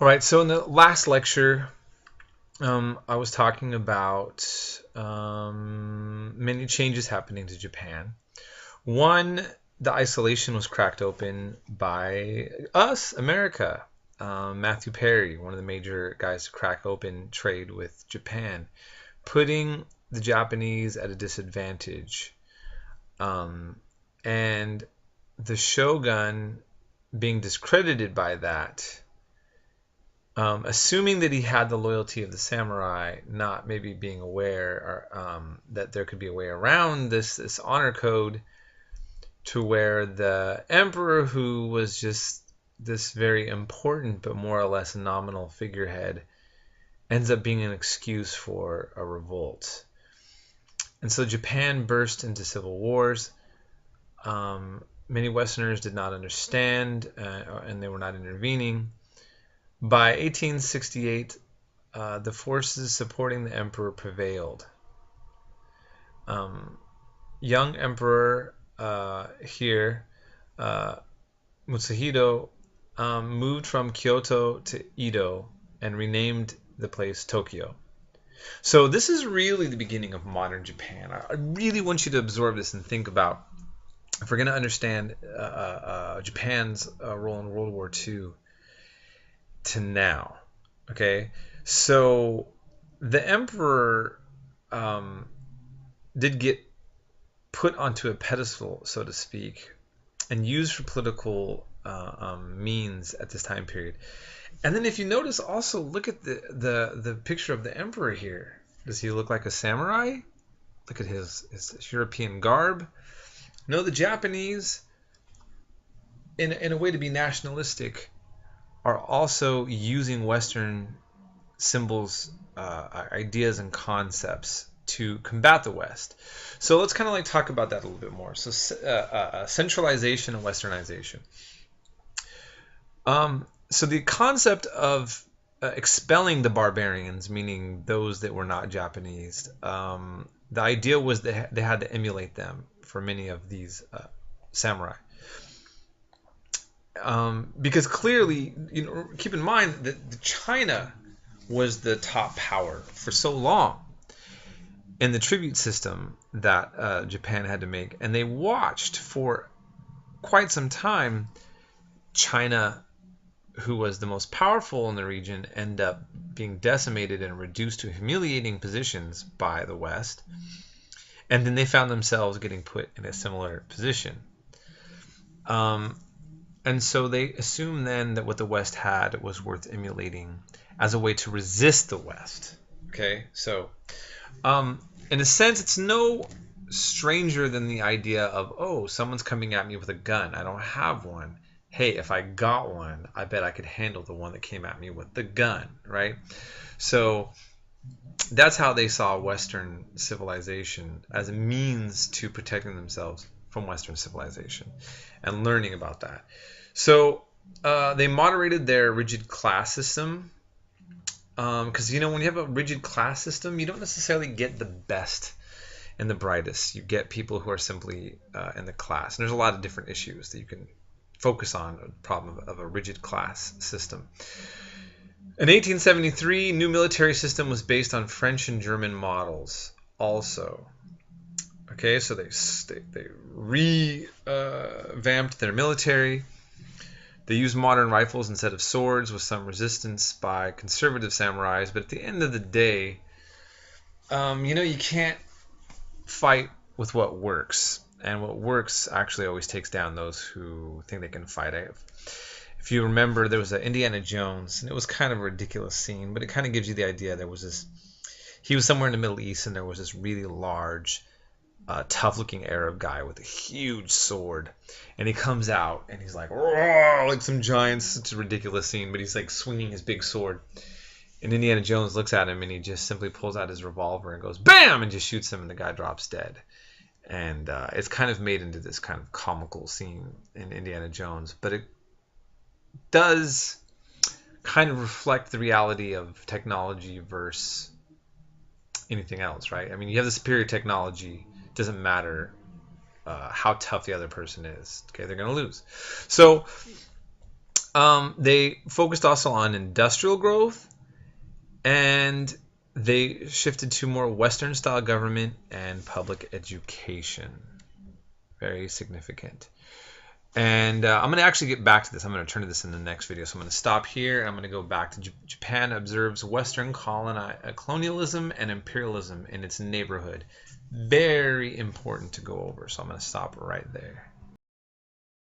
All right, so in the last lecture, I was talking about many changes happening to Japan. One, the isolation was cracked open by us, America. Matthew Perry, one of the major guys to crack open trade with Japan, putting the Japanese at a disadvantage. And the shogun being discredited by that, assuming that he had the loyalty of the samurai, not maybe being aware that there could be a way around this honor code, to where the emperor, who was just this very important but more or less nominal figurehead, ends up being an excuse for a revolt. And so Japan burst into civil wars. Many Westerners did not understand, and they were not intervening. By 1868, the forces supporting the emperor prevailed. Young emperor here, Mitsuhito, moved from Kyoto to Edo and renamed the place Tokyo. So this is really the beginning of modern Japan. I really want you to absorb this and think about, if we're going to understand Japan's role in World War II to now. Okay, so the emperor did get put onto a pedestal, so to speak, and used for political means at this time period. And then if you notice, also look at the picture of the emperor here. Does he look like a samurai? Look at his European garb. No, the Japanese, in a way to be nationalistic, are also using Western symbols, ideas, and concepts to combat the West. So let's kind of like talk about that a little bit more. So centralization and Westernization. So the concept of expelling the barbarians, meaning those that were not Japanese, the idea was that they had to emulate them for many of these samurai. Because clearly, keep in mind that China was the top power for so long in the tribute system that Japan had to make, and they watched for quite some time China, who was the most powerful in the region, end up being decimated and reduced to humiliating positions by the West, and then they found themselves getting put in a similar position. And so they assumed then that what the West had was worth emulating as a way to resist the West. Okay, so in a sense, it's no stranger than the idea of, oh, someone's coming at me with a gun. I don't have one. Hey, if I got one, I bet I could handle the one that came at me with the gun, right? So that's how they saw Western civilization, as a means to protecting themselves from Western civilization and learning about that. So they moderated their rigid class system, because when you have a rigid class system, you don't necessarily get the best and the brightest. You get people who are simply in the class. And there's a lot of different issues that you can focus on, the problem of a rigid class system. In 1873, new military system was based on French and German models also. Okay, so they revamped their military. They used modern rifles instead of swords, with some resistance by conservative samurais. But at the end of the day, you can't fight with what works. And what works actually always takes down those who think they can fight. If you remember, there was an Indiana Jones, and it was kind of a ridiculous scene, but it kind of gives you the idea. He was somewhere in the Middle East, and there was this really large, tough-looking Arab guy with a huge sword, and he comes out, and he's like, "Roar!" Like some giants. It's a ridiculous scene, but he's like swinging his big sword, and Indiana Jones looks at him, and he just simply pulls out his revolver and goes, "Bam!" and just shoots him, and the guy drops dead. And it's kind of made into this kind of comical scene in Indiana Jones, but it does kind of reflect the reality of technology versus anything else, right? I mean, you have the superior technology. It doesn't matter how tough the other person is. Okay, they're going to lose. So They focused also on industrial growth, and they shifted to more Western style government and public education. Very significant. And I'm going to actually get back to this. I'm going to turn to this in the next video. So I'm going to stop here. I'm going to go back to Japan observes Western colonialism and imperialism in its neighborhood. Very important to go over. So I'm going to stop right there.